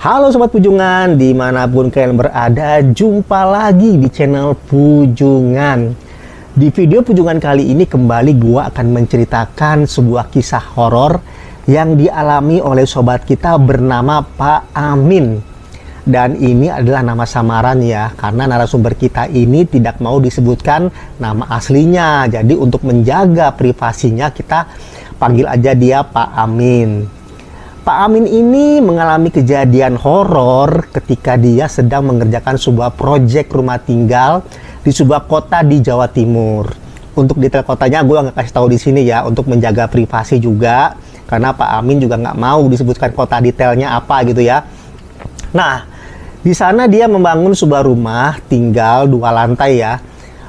Halo Sobat Pujungan, dimanapun kalian berada, jumpa lagi di channel Pujungan. Di video Pujungan kali ini kembali gua akan menceritakan sebuah kisah horor yang dialami oleh sobat kita bernama Pak Amin. Dan ini adalah nama samaran ya, karena narasumber kita ini tidak mau disebutkan nama aslinya. Jadi untuk menjaga privasinya kita panggil aja dia Pak Amin. Pak Amin ini mengalami kejadian horor ketika dia sedang mengerjakan sebuah proyek rumah tinggal di sebuah kota di Jawa Timur. Untuk detail kotanya gue nggak kasih tahu di sini ya, untuk menjaga privasi juga, karena Pak Amin juga nggak mau disebutkan kota detailnya apa gitu ya. Nah, di sana dia membangun sebuah rumah tinggal 2 lantai ya.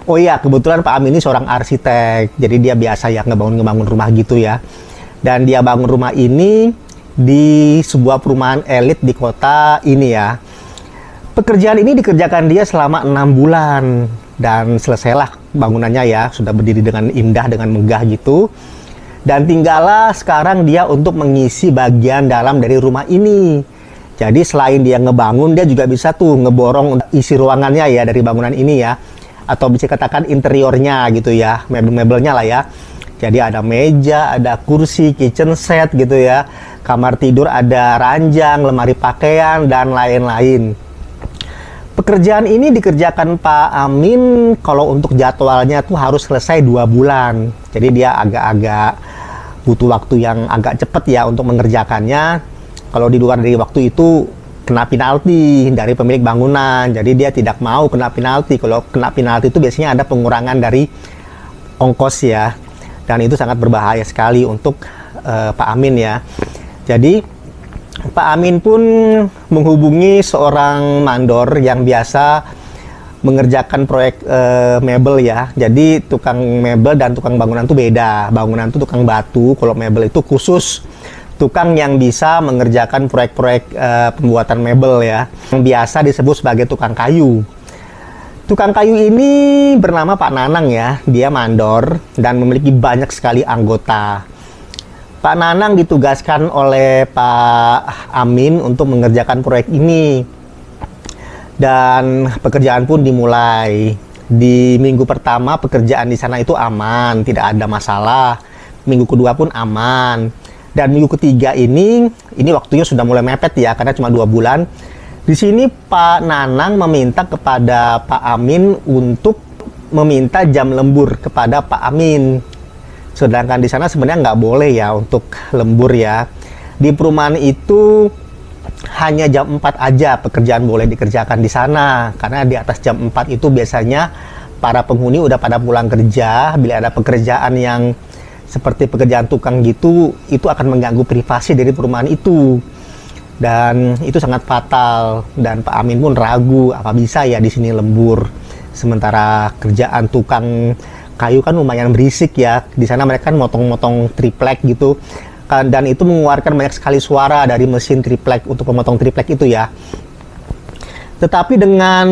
Oh iya, kebetulan Pak Amin ini seorang arsitek, jadi dia biasa ya ngebangun rumah gitu ya. Dan dia bangun rumah ini di sebuah perumahan elit di kota ini ya. Pekerjaan ini dikerjakan dia selama 6 bulan dan selesailah bangunannya ya, sudah berdiri dengan indah, dengan megah gitu. Dan tinggallah sekarang dia untuk mengisi bagian dalam dari rumah ini. Jadi selain dia ngebangun, dia juga bisa tuh ngeborong isi ruangannya ya dari bangunan ini ya, atau bisa katakan interiornya gitu ya, mebel-mebelnya lah ya. Jadi ada meja, ada kursi, kitchen set gitu ya, kamar tidur ada ranjang, lemari pakaian, dan lain-lain. Pekerjaan ini dikerjakan Pak Amin kalau untuk jadwalnya tuh harus selesai 2 bulan. Jadi dia agak-agak butuh waktu yang agak cepat ya untuk mengerjakannya. Kalau di luar dari waktu itu kena penalti dari pemilik bangunan. Jadi dia tidak mau kena penalti. Kalau kena penalti itu biasanya ada pengurangan dari ongkos ya. Dan itu sangat berbahaya sekali untuk Pak Amin ya. Jadi Pak Amin pun menghubungi seorang mandor yang biasa mengerjakan proyek mebel ya. Jadi tukang mebel dan tukang bangunan itu beda. Bangunan itu tukang batu, kalau mebel itu khusus tukang yang bisa mengerjakan proyek-proyek pembuatan mebel ya. Yang biasa disebut sebagai tukang kayu. Tukang kayu ini bernama Pak Nanang ya, dia mandor dan memiliki banyak sekali anggota. Pak Nanang ditugaskan oleh Pak Amin untuk mengerjakan proyek ini. Dan pekerjaan pun dimulai. Di minggu pertama pekerjaan di sana itu aman, tidak ada masalah. Minggu kedua pun aman. Dan minggu ketiga ini waktunya sudah mulai mepet ya, karena cuma 2 bulan. Di sini Pak Nanang meminta kepada Pak Amin untuk meminta jam lembur kepada Pak Amin. Sedangkan di sana sebenarnya nggak boleh ya untuk lembur ya. Di perumahan itu hanya jam 4 aja pekerjaan boleh dikerjakan di sana. Karena di atas jam 4 itu biasanya para penghuni udah pada pulang kerja. Bila ada pekerjaan yang seperti pekerjaan tukang gitu, itu akan mengganggu privasi dari perumahan itu. Dan itu sangat fatal, dan Pak Amin pun ragu apa bisa ya di sini lembur. Sementara kerjaan tukang kayu kan lumayan berisik ya. Di sana mereka kan motong-motong triplek gitu. Dan itu mengeluarkan banyak sekali suara dari mesin triplek untuk memotong triplek itu ya. Tetapi dengan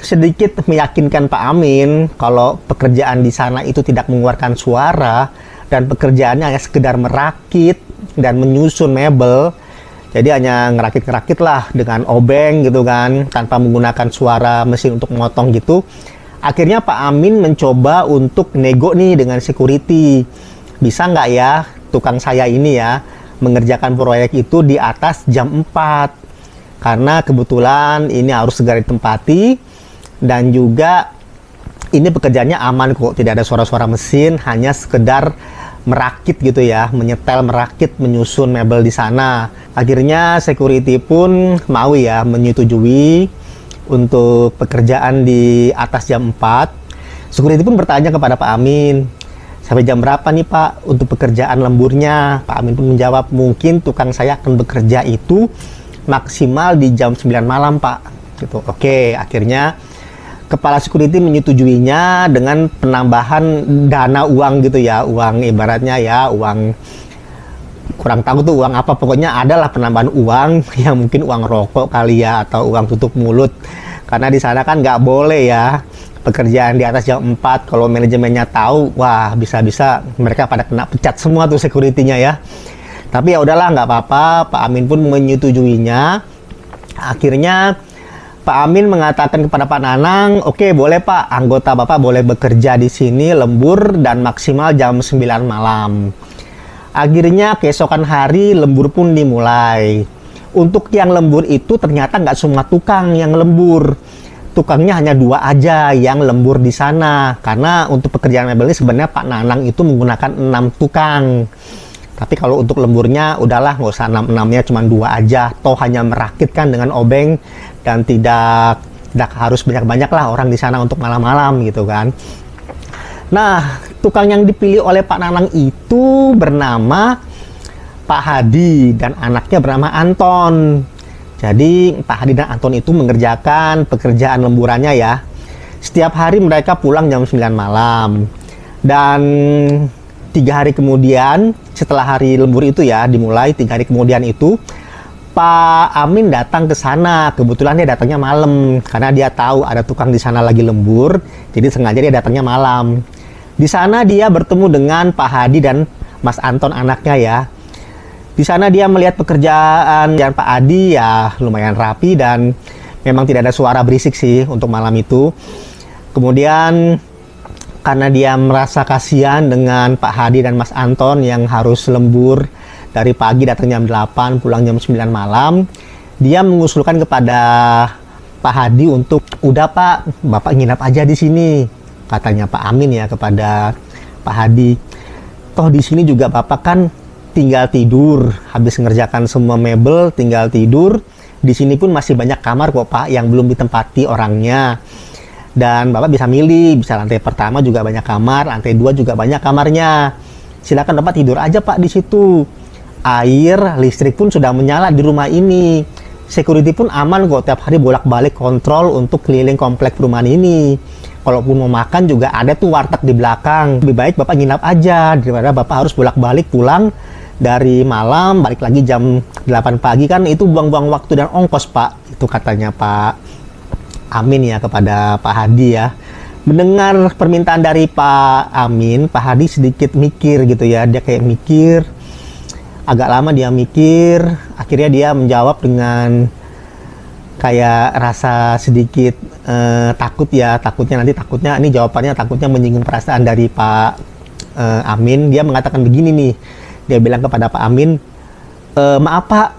sedikit meyakinkan Pak Amin kalau pekerjaan di sana itu tidak mengeluarkan suara dan pekerjaannya hanya sekedar merakit dan menyusun mebel. Jadi hanya ngerakit-ngerakit lah dengan obeng gitu kan, tanpa menggunakan suara mesin untuk memotong gitu. Akhirnya Pak Amin mencoba untuk nego nih dengan security. Bisa nggak ya tukang saya ini ya mengerjakan proyek itu di atas jam 4. Karena kebetulan ini harus segera ditempati. Dan juga ini pekerjaannya aman kok, tidak ada suara-suara mesin, hanya sekedar merakit gitu ya, menyetel, merakit, menyusun mebel di sana. Akhirnya security pun mau ya menyetujui untuk pekerjaan di atas jam 4. Security pun bertanya kepada Pak Amin, sampai jam berapa nih Pak untuk pekerjaan lemburnya? Pak Amin pun menjawab, mungkin tukang saya akan bekerja itu maksimal di jam 9 malam Pak. Gitu. Oke, akhirnya kepala security menyetujuinya dengan penambahan dana uang gitu ya, uang ibaratnya ya, uang kurang tahu tuh uang apa, pokoknya adalah penambahan uang yang mungkin uang rokok kali ya, atau uang tutup mulut. Karena di sana kan nggak boleh ya pekerjaan di atas jam 4, kalau manajemennya tahu, wah bisa-bisa mereka pada kena pecat semua tuh security-nya ya. Tapi ya udahlah, nggak apa-apa, Pak Amin pun menyetujuinya. Akhirnya Pak Amin mengatakan kepada Pak Nanang, oke boleh Pak, anggota Bapak boleh bekerja di sini lembur dan maksimal jam 9 malam. Akhirnya keesokan hari lembur pun dimulai. Untuk yang lembur itu ternyata nggak semua tukang yang lembur. Tukangnya hanya 2 aja yang lembur di sana. Karena untuk pekerjaan mebel ini sebenarnya Pak Nanang itu menggunakan 6 tukang. Tapi kalau untuk lemburnya udahlah nggak usah 6-6-nya, cuma 2 aja. Toh hanya merakitkan dengan obeng dan tidak harus banyak-banyak lah orang di sana untuk malam-malam gitu kan. Nah, tukang yang dipilih oleh Pak Nanang itu bernama Pak Hadi dan anaknya bernama Anton. Jadi Pak Hadi dan Anton itu mengerjakan pekerjaan lemburannya ya. Setiap hari mereka pulang jam 9 malam. Dan 3 hari kemudian, setelah hari lembur itu ya, dimulai 3 hari kemudian itu, Pak Amin datang ke sana. Kebetulan dia datangnya malam, karena dia tahu ada tukang di sana lagi lembur, jadi sengaja dia datangnya malam. Di sana dia bertemu dengan Pak Hadi dan Mas Anton anaknya ya. Di sana dia melihat pekerjaan yang Pak Hadi ya lumayan rapi dan memang tidak ada suara berisik sih untuk malam itu. Kemudian karena dia merasa kasihan dengan Pak Hadi dan Mas Anton yang harus lembur dari pagi datang jam 8, pulang jam 9 malam, dia mengusulkan kepada Pak Hadi untuk, udah Pak, Bapak nginap aja di sini, katanya Pak Amin ya kepada Pak Hadi. Toh di sini juga Bapak kan tinggal tidur, habis mengerjakan semua mebel, tinggal tidur. Di sini pun masih banyak kamar kok Pak yang belum ditempati orangnya. Dan Bapak bisa milih, bisa lantai pertama juga banyak kamar, lantai 2 juga banyak kamarnya. Silakan Bapak tidur aja Pak di situ. Air, listrik pun sudah menyala di rumah ini. Security pun aman kok, tiap hari bolak-balik kontrol untuk keliling komplek perumahan ini. Kalaupun mau makan juga ada tuh warteg di belakang. Lebih baik Bapak nginap aja daripada Bapak harus bolak-balik pulang dari malam, balik lagi jam 8 pagi, kan itu buang-buang waktu dan ongkos Pak. Itu katanya Pak Amin ya kepada Pak Hadi ya. Mendengar permintaan dari Pak Amin, Pak Hadi sedikit mikir gitu ya. Dia kayak mikir, agak lama dia mikir. Akhirnya dia menjawab dengan kayak rasa sedikit takut ya. Takutnya ini jawabannya takutnya menyinggung perasaan dari Pak Amin. Dia mengatakan begini nih. Dia bilang kepada Pak Amin, maaf Pak,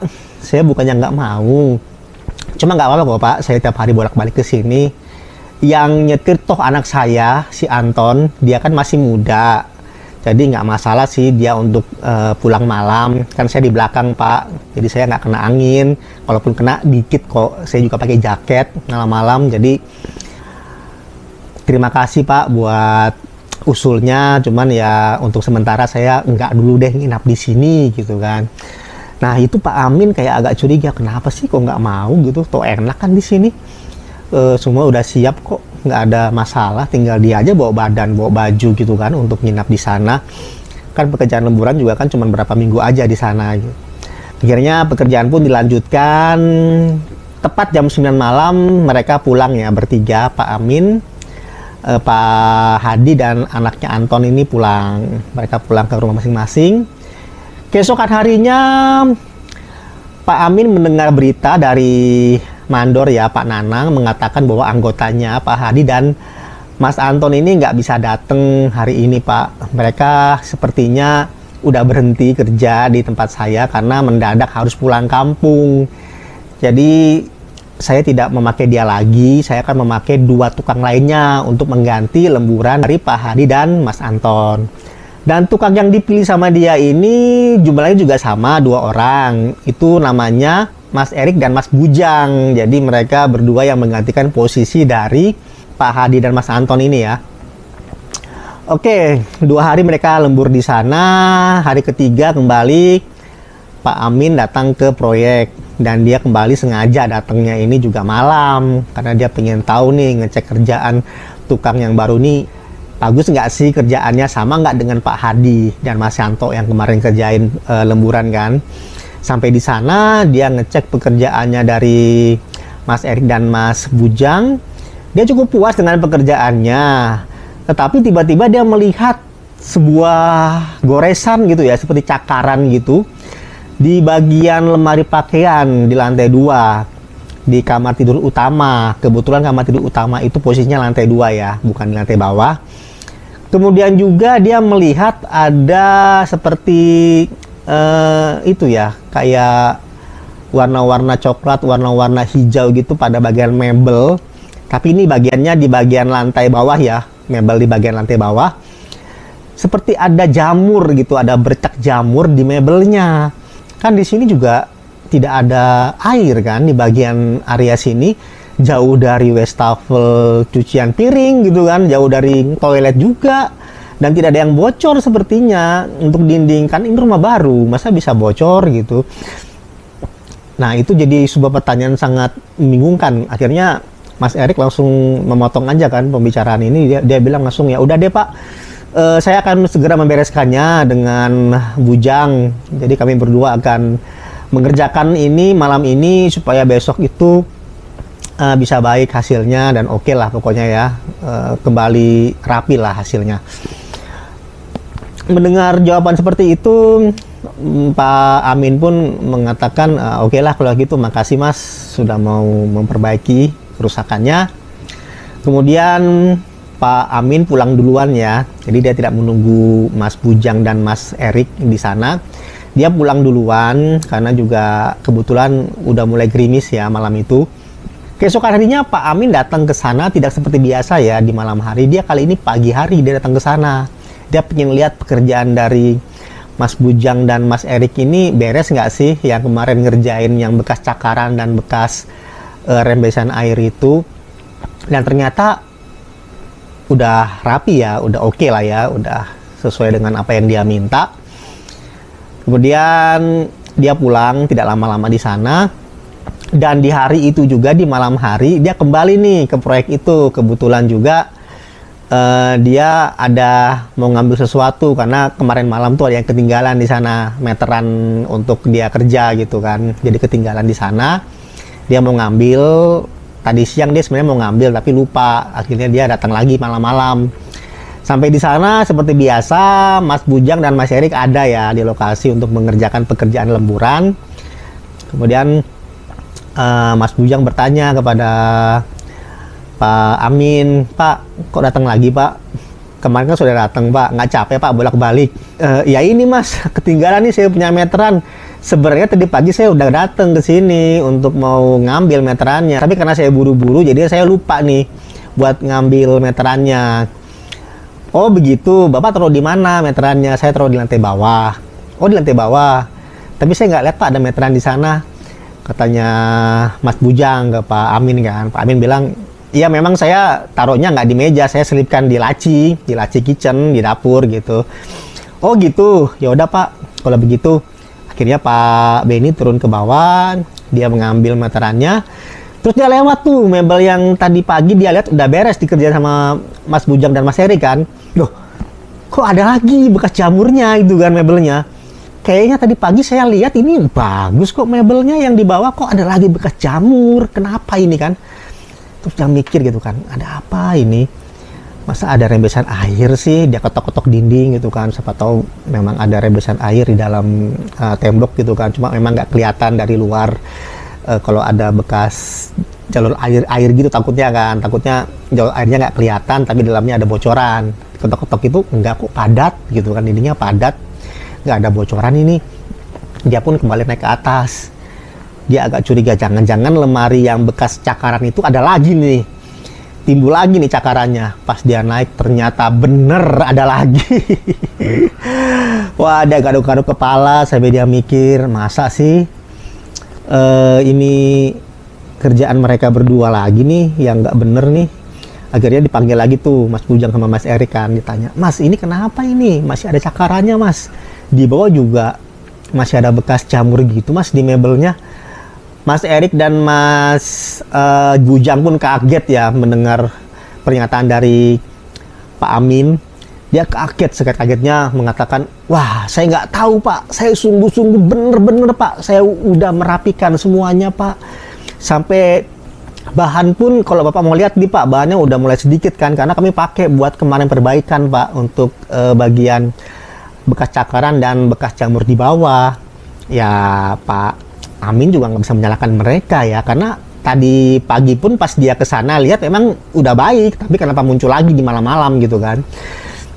saya bukannya nggak mau, cuma nggak apa-apa kok Pak, saya tiap hari bolak-balik ke sini. Yang nyetir toh anak saya, si Anton, dia kan masih muda, jadi nggak masalah sih dia untuk pulang malam. Kan saya di belakang Pak, jadi saya nggak kena angin. Kalaupun kena dikit kok, saya juga pakai jaket malam-malam. Jadi terima kasih Pak buat usulnya, cuman ya untuk sementara saya nggak dulu deh nginap di sini gitu kan. Nah itu Pak Amin kayak agak curiga, kenapa sih kok nggak mau gitu, toh enak kan di sini, semua udah siap kok, nggak ada masalah, tinggal dia aja bawa badan, bawa baju gitu kan untuk nginap di sana. Kan pekerjaan lemburan juga kan cuman berapa minggu aja di sana gitu. Akhirnya pekerjaan pun dilanjutkan, tepat jam 9 malam mereka pulang ya bertiga, Pak Amin, Pak Hadi dan anaknya Anton ini pulang. Mereka pulang ke rumah masing-masing. Keesokan harinya Pak Amin mendengar berita dari mandor ya Pak Nanang mengatakan bahwa anggotanya Pak Hadi dan Mas Anton ini nggak bisa datang hari ini Pak. Mereka sepertinya udah berhenti kerja di tempat saya karena mendadak harus pulang kampung. Jadi saya tidak memakai dia lagi, saya akan memakai 2 tukang lainnya untuk mengganti lemburan dari Pak Hadi dan Mas Anton. Dan tukang yang dipilih sama dia ini jumlahnya juga sama, 2 orang. Itu namanya Mas Erik dan Mas Bujang. Jadi mereka berdua yang menggantikan posisi dari Pak Hadi dan Mas Anton ini ya. Oke, 2 hari mereka lembur di sana. Hari ketiga kembali Pak Amin datang ke proyek. Dan dia kembali sengaja datangnya ini juga malam. Karena dia pengen tahu nih, ngecek kerjaan tukang yang baru nih. Bagus nggak sih kerjaannya, sama nggak dengan Pak Hadi dan Mas Yanto yang kemarin kerjain lemburan kan. Sampai di sana dia ngecek pekerjaannya dari Mas Erik dan Mas Bujang. Dia cukup puas dengan pekerjaannya. Tetapi tiba-tiba dia melihat sebuah goresan gitu ya, seperti cakaran gitu di bagian lemari pakaian di lantai 2. di kamar tidur utama. Kebetulan kamar tidur utama itu posisinya lantai 2 ya, bukan di lantai bawah. Kemudian juga dia melihat ada seperti itu ya, kayak warna-warna coklat, warna-warna hijau gitu pada bagian mebel. Tapi ini bagiannya di bagian lantai bawah ya, mebel di bagian lantai bawah. Seperti ada jamur gitu, ada bercak jamur di mebelnya. Kan di sini juga tidak ada air kan di bagian area sini, jauh dari wastafel cucian piring gitu kan, jauh dari toilet juga, dan tidak ada yang bocor sepertinya untuk dinding. Kan ini rumah baru, masa bisa bocor gitu. Nah itu jadi sebuah pertanyaan sangat membingungkan. Akhirnya Mas Erik langsung memotong aja kan pembicaraan ini. Dia bilang langsung, ya udah deh Pak, saya akan segera membereskannya dengan Bujang. Jadi kami berdua akan mengerjakan ini malam ini supaya besok itu bisa baik hasilnya dan oke lah pokoknya ya, kembali rapi lah hasilnya. Mendengar jawaban seperti itu, Pak Amin pun mengatakan, oke lah kalau gitu, makasih Mas sudah mau memperbaiki kerusakannya. Kemudian Pak Amin pulang duluan ya, jadi dia tidak menunggu Mas Bujang dan Mas Erik di sana. Dia pulang duluan karena juga kebetulan udah mulai gerimis ya malam itu. Keesokan harinya Pak Amin datang ke sana tidak seperti biasa ya di malam hari. Dia kali ini pagi hari dia datang ke sana. Dia pengen lihat pekerjaan dari Mas Bujang dan Mas Erik ini beres nggak sih, yang kemarin ngerjain yang bekas cakaran dan bekas rembesan air itu. Dan ternyata udah rapi ya, udah oke lah ya, udah sesuai dengan apa yang dia minta. Kemudian dia pulang tidak lama-lama di sana, dan di hari itu juga di malam hari dia kembali nih ke proyek itu. Kebetulan juga dia ada mau ngambil sesuatu karena kemarin malam tuh ada yang ketinggalan di sana, meteran untuk dia kerja gitu kan. Jadi ketinggalan di sana, dia mau ngambil. Tadi siang dia sebenarnya mau ngambil tapi lupa. Akhirnya dia datang lagi malam-malam. Sampai di sana seperti biasa, Mas Bujang dan Mas Erik ada ya di lokasi untuk mengerjakan pekerjaan lemburan. Kemudian Mas Bujang bertanya kepada Pak Amin, Pak, kok datang lagi Pak? Kemarin kan sudah datang Pak, nggak capek Pak bolak-balik? Ya ini Mas, ketinggalan nih saya punya meteran. Sebenarnya tadi pagi saya udah datang ke sini untuk mau ngambil meterannya, tapi karena saya buru-buru jadi saya lupa nih buat ngambil meterannya. Oh begitu, Bapak taruh di mana meterannya? Saya taruh di lantai bawah. Oh di lantai bawah. Tapi saya nggak lihat Pak ada meteran di sana. Katanya Mas Bujang ke Pak Amin kan. Pak Amin bilang, iya memang saya taruhnya nggak di meja, saya selipkan di laci kitchen, di dapur gitu. Oh gitu, ya udah Pak. Kalau begitu, akhirnya Pak Benny turun ke bawah, dia mengambil meterannya. Terus dia lewat tuh mebel yang tadi pagi dia lihat udah beres dikerjain sama Mas Bujang dan Mas Erik kan. Loh, kok ada lagi bekas jamurnya itu kan mebelnya. Kayaknya tadi pagi saya lihat ini bagus kok mebelnya, yang di bawah kok ada lagi bekas jamur. Kenapa ini kan? Terus dia mikir gitu kan, ada apa ini? Masa ada rembesan air sih? Dia ketok-ketok dinding gitu kan. Siapa tahu memang ada rembesan air di dalam tembok gitu kan. Cuma memang nggak kelihatan dari luar. Kalau ada bekas jalur air gitu takutnya jalur airnya nggak kelihatan tapi dalamnya ada bocoran. Ketok-ketok itu enggak kok, padat gitu kan, dindingnya padat, nggak ada bocoran ini. Dia pun kembali naik ke atas. Dia agak curiga, jangan-jangan lemari yang bekas cakaran itu ada lagi nih, timbul lagi nih cakarannya. Pas dia naik ternyata bener ada lagi. Wah, dia garuk-garuk kepala sampai dia mikir, masa sih ini kerjaan mereka berdua lagi nih yang nggak bener nih. Akhirnya dipanggil lagi tuh Mas Bujang sama Mas Erik kan, ditanya, Mas ini kenapa ini masih ada cakarannya Mas, di bawah juga masih ada bekas jamur gitu Mas di mebelnya. Mas Erik dan Mas Bujang pun kaget ya mendengar pernyataan dari Pak Amin. Dia kaget, sekaget-kagetnya mengatakan, wah saya nggak tahu Pak, saya sungguh-sungguh bener-bener Pak, saya udah merapikan semuanya Pak. Sampai bahan pun kalau Bapak mau lihat nih Pak, bahannya udah mulai sedikit kan, karena kami pakai buat kemarin perbaikan Pak, untuk bagian bekas cakaran dan bekas jamur di bawah. Ya Pak Amin juga nggak bisa menyalahkan mereka ya, karena tadi pagi pun pas dia ke sana lihat memang udah baik, tapi kenapa muncul lagi di malam-malam gitu kan.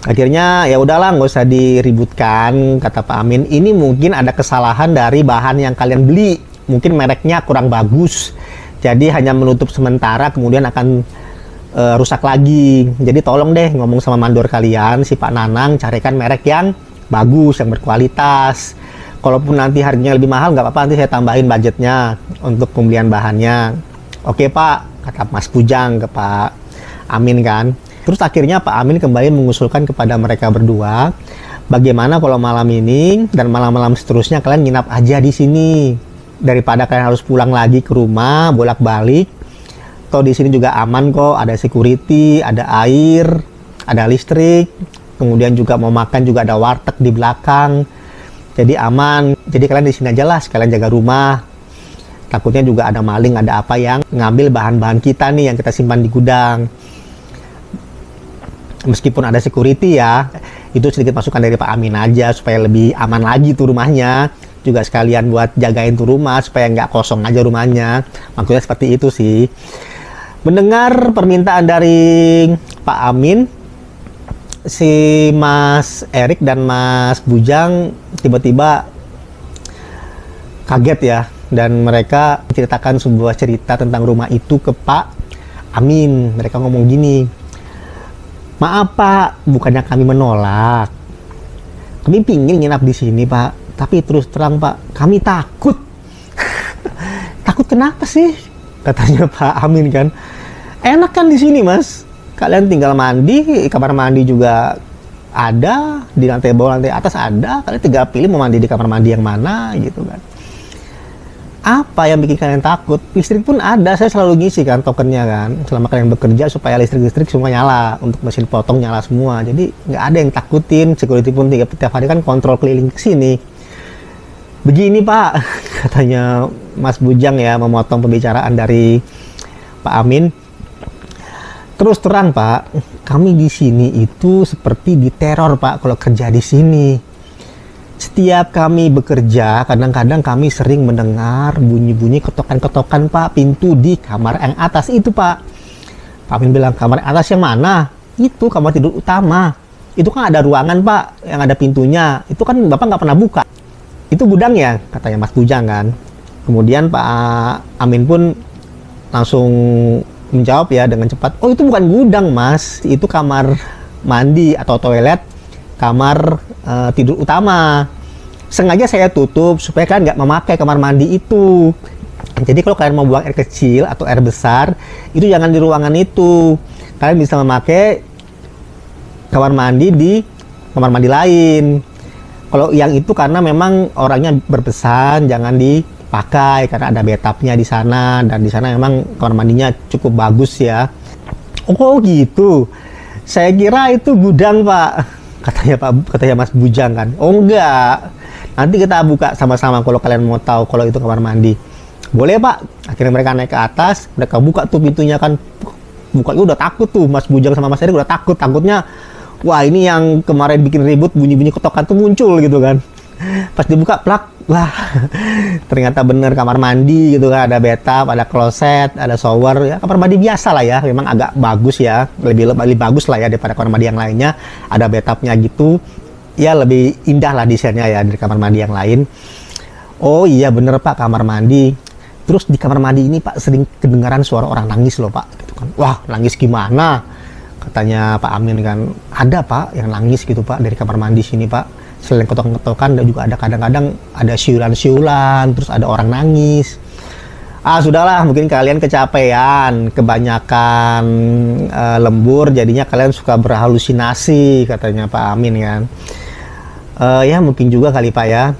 Akhirnya ya udahlah, nggak usah diributkan, kata Pak Amin. Ini mungkin ada kesalahan dari bahan yang kalian beli, mungkin mereknya kurang bagus, jadi hanya menutup sementara kemudian akan rusak lagi. Jadi tolong deh ngomong sama mandor kalian, si Pak Nanang, carikan merek yang bagus, yang berkualitas. Kalaupun nanti harganya lebih mahal, nggak apa-apa, nanti saya tambahin budgetnya untuk pembelian bahannya. Oke Pak, kata Mas Bujang ke Pak Amin kan. Terus akhirnya Pak Amin kembali mengusulkan kepada mereka berdua, bagaimana kalau malam ini dan malam-malam seterusnya kalian nginap aja di sini, daripada kalian harus pulang lagi ke rumah bolak-balik. Toh di sini juga aman kok, ada security, ada air, ada listrik, kemudian juga mau makan juga ada warteg di belakang, jadi aman. Jadi kalian di sini aja lah, sekalian jaga rumah. Takutnya juga ada maling, ada apa yang ngambil bahan-bahan kita nih yang kita simpan di gudang. Meskipun ada security ya, itu sedikit masukan dari Pak Amin aja supaya lebih aman lagi tuh rumahnya. Juga sekalian buat jagain tuh rumah supaya nggak kosong aja rumahnya. Maksudnya seperti itu sih. Mendengar permintaan dari Pak Amin, si Mas Erik dan Mas Bujang tiba-tiba kaget ya, dan mereka menceritakan sebuah cerita tentang rumah itu ke Pak Amin. Mereka ngomong gini, maaf Pak, bukannya kami menolak, kami pingin nginap di sini Pak, tapi terus terang Pak, kami takut. Takut kenapa sih? Katanya Pak Amin kan. Enak kan di sini Mas, kalian tinggal mandi, kamar mandi juga ada, di lantai bawah lantai atas ada, kalian tinggal pilih mau mandi di kamar mandi yang mana gitu kan. Apa yang bikin kalian takut? Listrik pun ada, saya selalu ngisi kan tokennya kan, selama kalian bekerja supaya listrik semua nyala, untuk mesin potong nyala semua, jadi nggak ada yang takutin. Security pun tiap hari kan kontrol keliling ke sini. Begini Pak, katanya Mas Bujang ya, memotong pembicaraan dari Pak Amin. Terus terang Pak, kami di sini itu seperti diteror Pak kalau kerja di sini. Setiap kami bekerja, kadang-kadang kami sering mendengar bunyi-bunyi ketokan-ketokan Pak, pintu di kamar yang atas itu Pak. Pak Amin bilang, kamar yang atas yang mana? Itu kamar tidur utama. Itu kan ada ruangan Pak, yang ada pintunya. Itu kan Bapak nggak pernah buka. Itu gudang ya, katanya Mas Bujang kan. Kemudian Pak Amin pun langsung menjawab ya dengan cepat, oh itu bukan gudang Mas, itu kamar mandi atau toilet, kamar tidur utama. Sengaja saya tutup supaya kalian nggak memakai kamar mandi itu. Jadi kalau kalian mau buang air kecil atau air besar, itu jangan di ruangan itu. Kalian bisa memakai kamar mandi di kamar mandi lain. Kalau yang itu karena memang orangnya berpesan jangan dipakai karena ada bathtubnya di sana, dan di sana memang kamar mandinya cukup bagus ya. Oh gitu. Saya kira itu gudang Pak, katanya Mas Bujang kan. Oh enggak. Nanti kita buka sama-sama kalau kalian mau tahu kalau itu kamar mandi. Boleh Pak. Akhirnya mereka naik ke atas, mereka buka tuh pintunya kan. Bukanya udah takut tuh Mas Bujang sama Mas Erik udah takutnya. Wah ini yang kemarin bikin ribut bunyi-bunyi ketokan tuh muncul gitu kan. Pas dibuka plak, wah ternyata bener kamar mandi gitu kan, ada bathtub, ada kloset, ada shower ya, kamar mandi biasa lah ya, memang agak bagus ya, lebih bagus lah ya daripada kamar mandi yang lainnya, ada bathtubnya gitu ya, lebih indah lah desainnya ya dari kamar mandi yang lain. Oh iya bener Pak, kamar mandi. Terus di kamar mandi ini Pak sering kedengaran suara orang nangis loh Pak gitu kan. Wah nangis gimana? Katanya Pak Amin kan, ada Pak yang nangis gitu Pak dari kamar mandi sini Pak. Selain ketokan-ketokan dan juga ada kadang-kadang ada siulan-siulan, terus ada orang nangis. Ah sudahlah, mungkin kalian kecapean, kebanyakan lembur, jadinya kalian suka berhalusinasi, katanya Pak Amin kan. Ya mungkin juga kali Pak ya.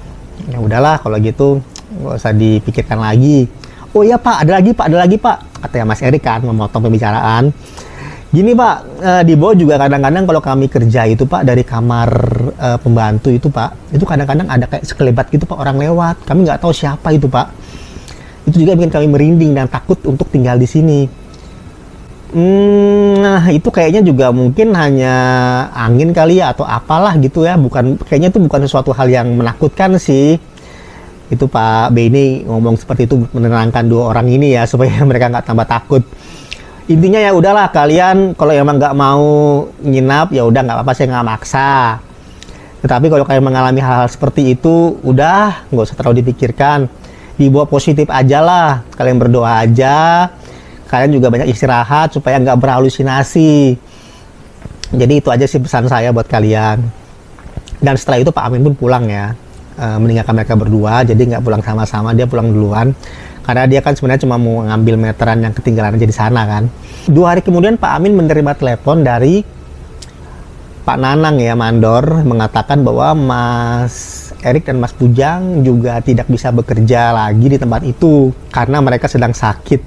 Ya udahlah kalau gitu, nggak usah dipikirkan lagi. Oh iya Pak, ada lagi Pak, katanya Mas Erik kan, memotong pembicaraan. Gini Pak, di bawah juga kadang-kadang kalau kami kerja itu Pak, dari kamar pembantu itu Pak, itu kadang-kadang ada kayak sekelebat gitu Pak, orang lewat. Kami nggak tahu siapa itu Pak. Itu juga bikin kami merinding dan takut untuk tinggal di sini. Nah itu kayaknya juga mungkin hanya angin kali ya atau apalah gitu ya. Kayaknya itu bukan sesuatu hal yang menakutkan sih. Itu Pak B ini ngomong seperti itu menenangkan dua orang ini ya, supaya mereka nggak tambah takut. Intinya ya udahlah, kalian kalau emang nggak mau nginap ya udah, nggak apa-apa, saya nggak maksa. Tetapi kalau kalian mengalami hal-hal seperti itu, udah nggak usah terlalu dipikirkan, dibawa positif aja lah. Kalian berdoa aja, kalian juga banyak istirahat supaya nggak berhalusinasi. Jadi itu aja sih pesan saya buat kalian. Dan setelah itu Pak Amin pun pulang ya, meninggalkan mereka berdua. Jadi nggak pulang sama-sama, dia pulang duluan. Karena dia kan sebenarnya cuma mau ngambil meteran yang ketinggalan aja di sana kan. 2 hari kemudian Pak Amin menerima telepon dari Pak Nanang ya, mandor, mengatakan bahwa Mas Erik dan Mas Pujang juga tidak bisa bekerja lagi di tempat itu karena mereka sedang sakit.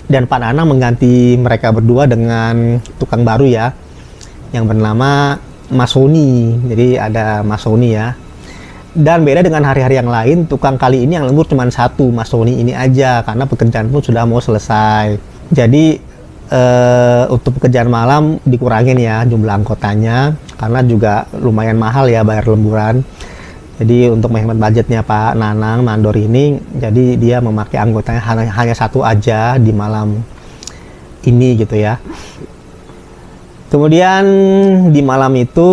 Dan Pak Nanang mengganti mereka berdua dengan tukang baru ya, yang bernama Mas Sony. Jadi ada Mas Sony ya. Dan beda dengan hari-hari yang lain, tukang kali ini yang lembur cuma satu, Mas Sony ini aja, karena pekerjaan pun sudah mau selesai. Jadi untuk pekerjaan malam dikurangin ya jumlah anggotanya, karena juga lumayan mahal ya bayar lemburan. Jadi untuk menghemat budgetnya Pak Nanang mandor ini, jadi dia memakai anggotanya hanya satu aja di malam ini gitu ya. Kemudian di malam itu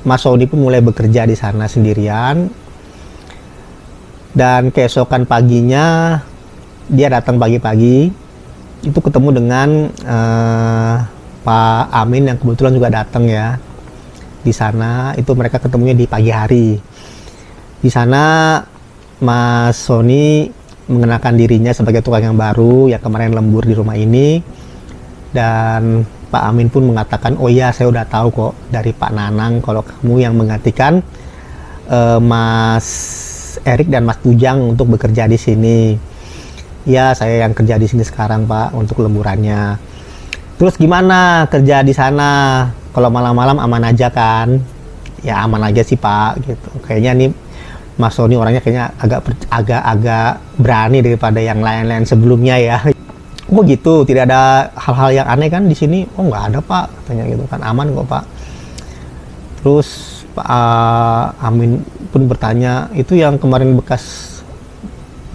Mas Sony pun mulai bekerja di sana sendirian. Dan keesokan paginya dia datang pagi-pagi, itu ketemu dengan Pak Amin yang kebetulan juga datang ya di sana. Itu mereka ketemunya di pagi hari. Di sana Mas Sony mengenalkan dirinya sebagai tukang yang baru yang kemarin lembur di rumah ini. Dan Pak Amin pun mengatakan, oh ya saya udah tahu kok dari Pak Nanang kalau kamu yang menggantikan Mas Erik dan Mas Pujang untuk bekerja di sini. Ya saya yang kerja di sini sekarang Pak untuk lemburannya. Terus gimana kerja di sana? Kalau malam-malam aman aja kan? Ya aman aja sih Pak gitu. Kayaknya nih Mas Sony orangnya kayaknya agak berani daripada yang lain-lain sebelumnya ya. Oh gitu, tidak ada hal-hal yang aneh kan di sini? Oh nggak ada Pak, katanya gitu kan, aman kok Pak. Terus Pak Amin pun bertanya, itu yang kemarin bekas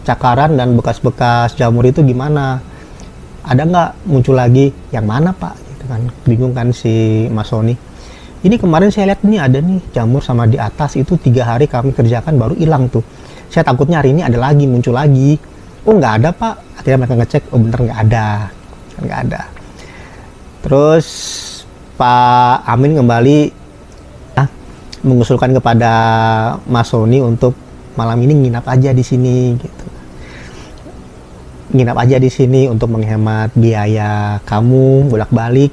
cakaran dan bekas-bekas jamur itu gimana? Ada nggak muncul lagi? Yang mana Pak? Gitu kan, bingung kan si Mas Sony. Ini kemarin saya lihat ini ada nih jamur sama di atas itu 3 hari kami kerjakan baru hilang tuh. Saya takutnya hari ini ada lagi, muncul lagi. Oh nggak ada Pak. Akhirnya mereka ngecek, oh bener nggak ada. Terus Pak Amin kembali mengusulkan kepada Mas Sony untuk malam ini nginap aja di sini gitu. Nginap aja di sini untuk menghemat biaya kamu bolak-balik.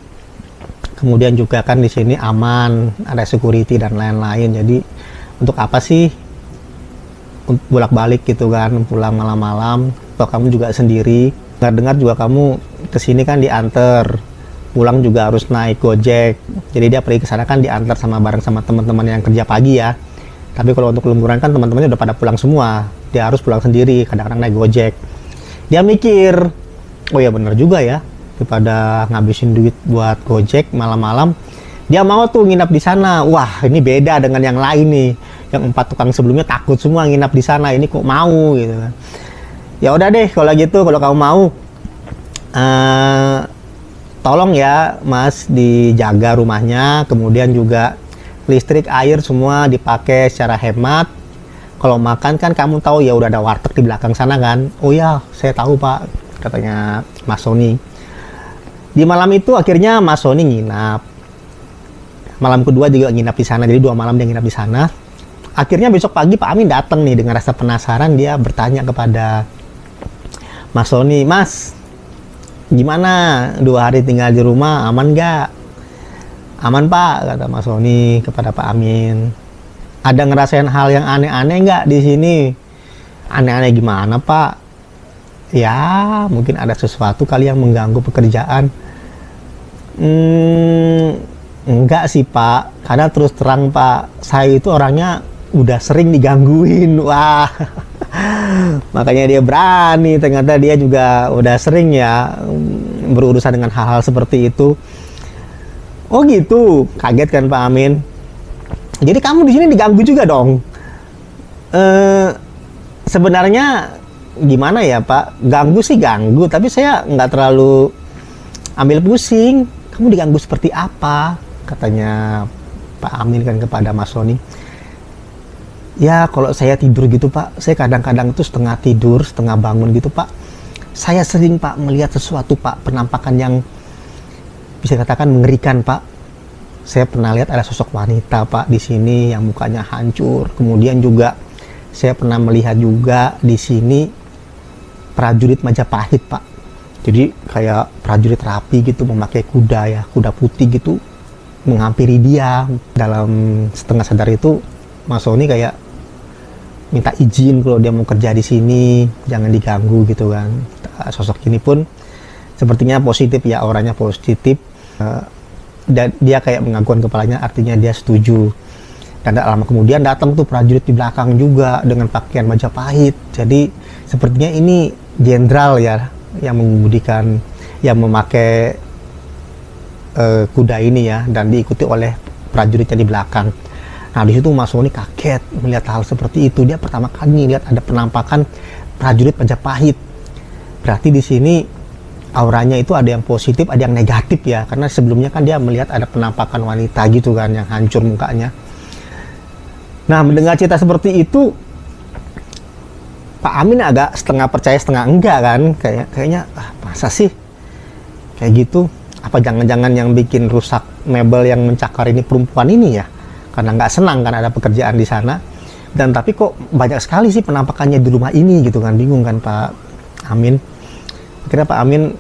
Kemudian juga kan di sini aman, ada security dan lain-lain. Jadi untuk apa sih bolak-balik gitu kan, pulang malam-malam? Atau kamu juga sendiri, dengar juga kamu kesini kan diantar, pulang juga harus naik Gojek. Jadi dia pergi ke sana kan diantar bareng sama teman-teman yang kerja pagi ya. Tapi kalau untuk lemburan kan teman-temannya udah pada pulang semua, dia harus pulang sendiri, kadang-kadang naik Gojek. Dia mikir, oh ya bener juga ya, daripada ngabisin duit buat Gojek malam-malam, dia mau tuh nginap di sana. Wah ini beda dengan yang lain nih, yang 4 tukang sebelumnya takut semua nginap di sana, ini kok mau gitu kan. Ya udah deh kalau gitu, kalau kamu mau tolong ya Mas dijaga rumahnya, kemudian juga listrik, air semua dipakai secara hemat. Kalau makan kan kamu tahu ya udah ada warteg di belakang sana kan. Oh ya saya tahu Pak, katanya Mas Sony. Di malam itu akhirnya Mas Sony nginap. Malam kedua juga nginap di sana, jadi 2 malam dia nginap di sana. Akhirnya besok pagi Pak Amin datang nih dengan rasa penasaran, dia bertanya kepada Mas Sony, Mas, gimana 2 hari tinggal di rumah, aman nggak? Aman Pak, kata Mas Sony kepada Pak Amin. Ada ngerasain hal yang aneh-aneh nggak di sini? Aneh-aneh gimana Pak? Ya, mungkin ada sesuatu kali yang mengganggu pekerjaan. Enggak sih Pak, karena terus terang Pak, saya itu orangnya udah sering digangguin. Wah, makanya dia berani. Ternyata dia juga udah sering ya berurusan dengan hal-hal seperti itu. Oh gitu, kaget kan Pak Amin. Jadi kamu di sini diganggu juga dong? Eh, sebenarnya gimana ya Pak, ganggu sih ganggu, tapi saya nggak terlalu ambil pusing. Kamu diganggu seperti apa? Katanya Pak Amin kan kepada Mas Sony. Ya kalau saya tidur gitu Pak, saya kadang-kadang tuh setengah tidur, setengah bangun gitu Pak. Saya sering Pak melihat sesuatu Pak, penampakan yang bisa katakan mengerikan Pak. Saya pernah lihat ada sosok wanita Pak di sini yang mukanya hancur. Kemudian juga saya pernah melihat juga di sini prajurit Majapahit Pak. Jadi kayak prajurit rapi gitu, memakai kuda ya, kuda putih gitu, menghampiri dia. Dalam setengah sadar itu Mas Sony kayak minta izin kalau dia mau kerja di sini, jangan diganggu gitu kan. Sosok ini pun sepertinya positif ya, orangnya positif. Dan dia kayak menganggukkan kepalanya, artinya dia setuju. Dan tak lama kemudian datang tuh prajurit di belakang juga dengan pakaian Majapahit. Jadi sepertinya ini jenderal ya yang mengemudikan, yang memakai kuda ini ya, dan diikuti oleh prajuritnya di belakang. Nah di situ Mas Sony kaget melihat hal seperti itu. Dia pertama kali lihat ada penampakan prajurit Majapahit. Berarti di sini auranya itu ada yang positif, ada yang negatif ya. Karena sebelumnya kan dia melihat ada penampakan wanita gitu kan, yang hancur mukanya. Nah mendengar cerita seperti itu, Pak Amin agak setengah percaya setengah enggak kan. Kayaknya masa sih kayak gitu? Apa jangan-jangan yang bikin rusak mebel yang mencakar ini perempuan ini ya? Karena nggak senang kan ada pekerjaan di sana. Dan tapi kok banyak sekali sih penampakannya di rumah ini gitu kan, bingung kan Pak Amin. Akhirnya Pak Amin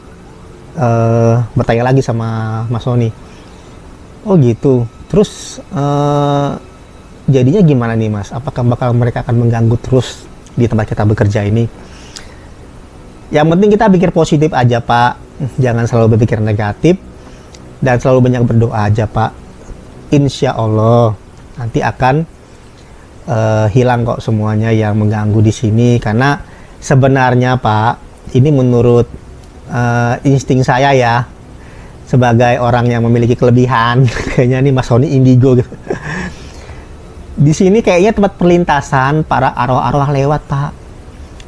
bertanya lagi sama Mas Sony. Oh gitu. Terus jadinya gimana nih Mas? Apakah mereka akan mengganggu terus di tempat kita bekerja ini? Yang penting kita pikir positif aja Pak. Jangan selalu berpikir negatif. Dan selalu banyak berdoa aja Pak. Insya Allah nanti akan hilang kok semuanya yang mengganggu di sini. Karena sebenarnya Pak, ini menurut insting saya ya, sebagai orang yang memiliki kelebihan, kayaknya nih Mas Sony indigo gitu. Di sini kayaknya tempat perlintasan para arwah-arwah lewat Pak.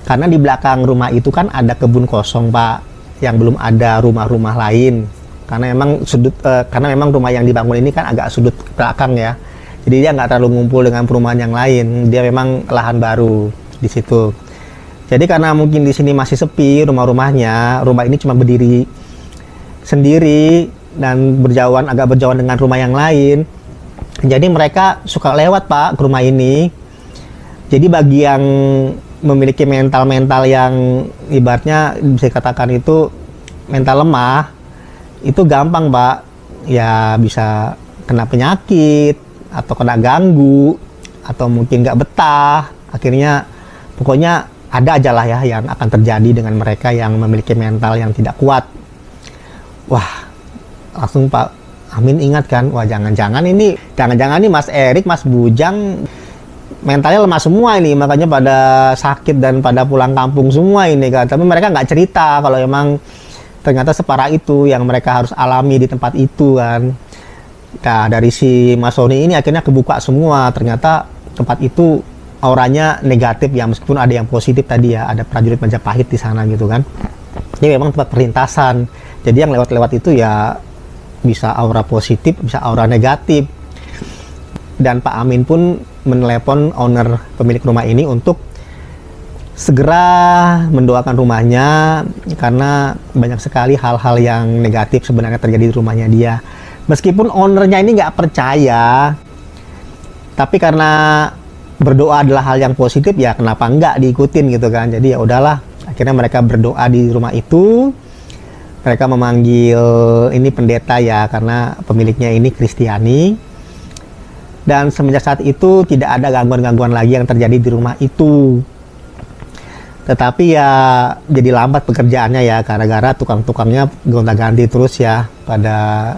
Karena di belakang rumah itu kan ada kebun kosong Pak, yang belum ada rumah-rumah lain. Karena memang rumah yang dibangun ini kan agak sudut belakang ya. Jadi dia nggak terlalu ngumpul dengan perumahan yang lain. Dia memang lahan baru di situ. Jadi karena mungkin di sini masih sepi rumah-rumahnya, rumah ini cuma berdiri sendiri dan agak berjauhan dengan rumah yang lain. Jadi mereka suka lewat Pak ke rumah ini. Jadi bagi yang memiliki mental-mental yang ibaratnya bisa dikatakan itu mental lemah, itu gampang Pak. Ya bisa kena penyakit, atau kena ganggu, atau mungkin nggak betah. Akhirnya pokoknya ada aja lah ya yang akan terjadi dengan mereka yang memiliki mental yang tidak kuat. Wah, langsung Pak Amin ingat kan, wah jangan-jangan nih Mas Erik, Mas Bujang mentalnya lemah semua ini, makanya pada sakit dan pada pulang kampung semua ini kan. Tapi mereka nggak cerita kalau emang ternyata separah itu yang mereka harus alami di tempat itu kan. Nah dari si Mas Sony ini akhirnya kebuka semua, ternyata tempat itu auranya negatif ya, meskipun ada yang positif tadi ya, ada prajurit Majapahit di sana gitu kan. Ini memang tempat perlintasan, jadi yang lewat-lewat itu ya bisa aura positif, bisa aura negatif. Dan Pak Amin pun menelepon owner pemilik rumah ini untuk segera mendoakan rumahnya, karena banyak sekali hal-hal yang negatif sebenarnya terjadi di rumahnya dia. Meskipun ownernya ini nggak percaya, tapi karena berdoa adalah hal yang positif ya, kenapa nggak diikutin gitu kan. Jadi ya udahlah, akhirnya mereka berdoa di rumah itu. Mereka memanggil ini pendeta ya, karena pemiliknya ini Kristiani. Dan semenjak saat itu tidak ada gangguan-gangguan lagi yang terjadi di rumah itu. Tetapi ya jadi lambat pekerjaannya ya, gara-gara tukang-tukangnya gonta-ganti terus ya, pada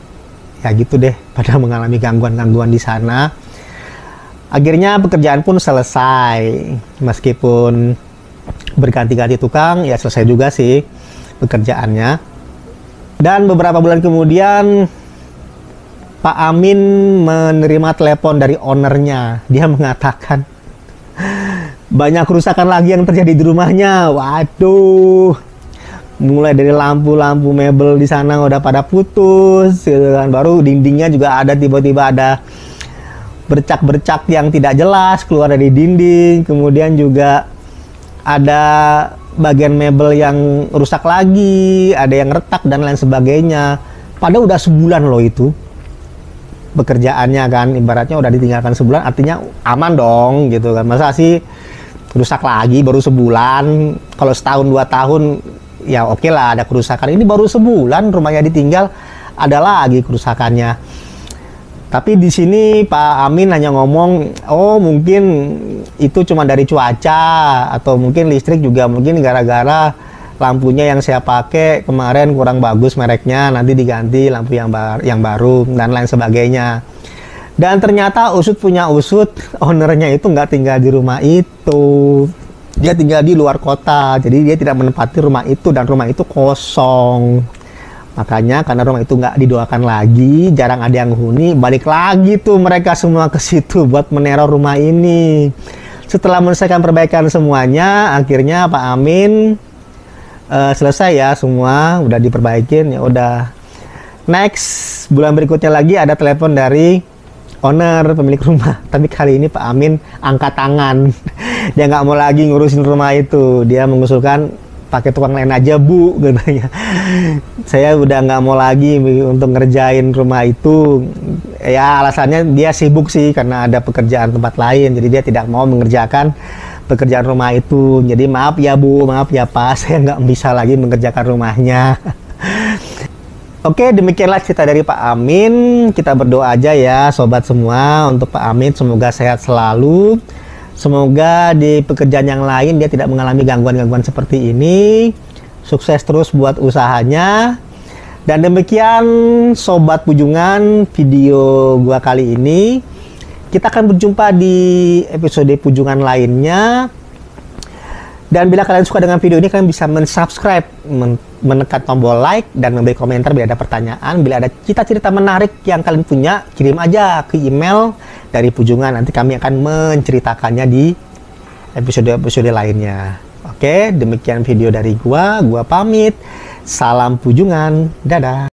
ya gitu deh, pada mengalami gangguan-gangguan di sana. Akhirnya pekerjaan pun selesai, meskipun berganti-ganti tukang ya selesai juga sih pekerjaannya. Dan beberapa bulan kemudian Pak Amin menerima telepon dari ownernya. Dia mengatakan Banyak kerusakan lagi yang terjadi di rumahnya. Waduh, mulai dari lampu-lampu mebel di sana udah pada putus, gitu kan. Baru dindingnya juga ada, tiba-tiba ada bercak-bercak yang tidak jelas keluar dari dinding. Kemudian juga ada bagian mebel yang rusak lagi, ada yang retak dan lain sebagainya. Padahal udah sebulan loh itu pekerjaannya kan, ibaratnya udah ditinggalkan sebulan, artinya aman dong gitu kan. Masa sih rusak lagi baru sebulan? Kalau setahun 2 tahun ya oke lah ada kerusakan. Ini baru sebulan rumahnya ditinggal, ada lagi kerusakannya. Tapi di sini Pak Amin hanya ngomong, oh mungkin itu cuma dari cuaca, atau mungkin listrik juga mungkin gara-gara lampunya yang saya pakai kemarin kurang bagus mereknya, nanti diganti lampu yang baru dan lain sebagainya. Dan ternyata usut punya usut, ownernya itu nggak tinggal di rumah itu, dia tinggal di luar kota, jadi dia tidak menempati rumah itu dan rumah itu kosong. Makanya karena rumah itu nggak didoakan lagi, jarang ada yang huni, balik lagi tuh mereka semua ke situ buat meneror rumah ini. Setelah menyelesaikan perbaikan semuanya, akhirnya Pak Amin selesai ya semua, udah diperbaikin, ya udah. Next, bulan berikutnya lagi ada telepon dari owner pemilik rumah, tapi kali ini Pak Amin angkat tangan. Dia nggak mau lagi ngurusin rumah itu, dia mengusulkan pakai tukang lain aja Bu, katanya. Saya udah nggak mau lagi untuk ngerjain rumah itu. Ya alasannya dia sibuk sih karena ada pekerjaan tempat lain, jadi dia tidak mau mengerjakan pekerjaan rumah itu. Jadi maaf ya Bu, maaf ya Pak, saya nggak bisa lagi mengerjakan rumahnya. Oke, demikianlah cerita dari Pak Amin. Kita berdoa aja ya sobat semua untuk Pak Amin, semoga sehat selalu. Semoga di pekerjaan yang lain dia tidak mengalami gangguan-gangguan seperti ini. Sukses terus buat usahanya. Dan demikian sobat Pujungan video gua kali ini. Kita akan berjumpa di episode Pujungan lainnya. Dan bila kalian suka dengan video ini, kalian bisa mensubscribe, menekan tombol like, dan memberi komentar bila ada pertanyaan. Bila ada cerita-cerita menarik yang kalian punya, kirim aja ke email dari Pujungan. Nanti kami akan menceritakannya di episode-episode lainnya. Oke, demikian video dari gua pamit. Salam Pujungan, dadah.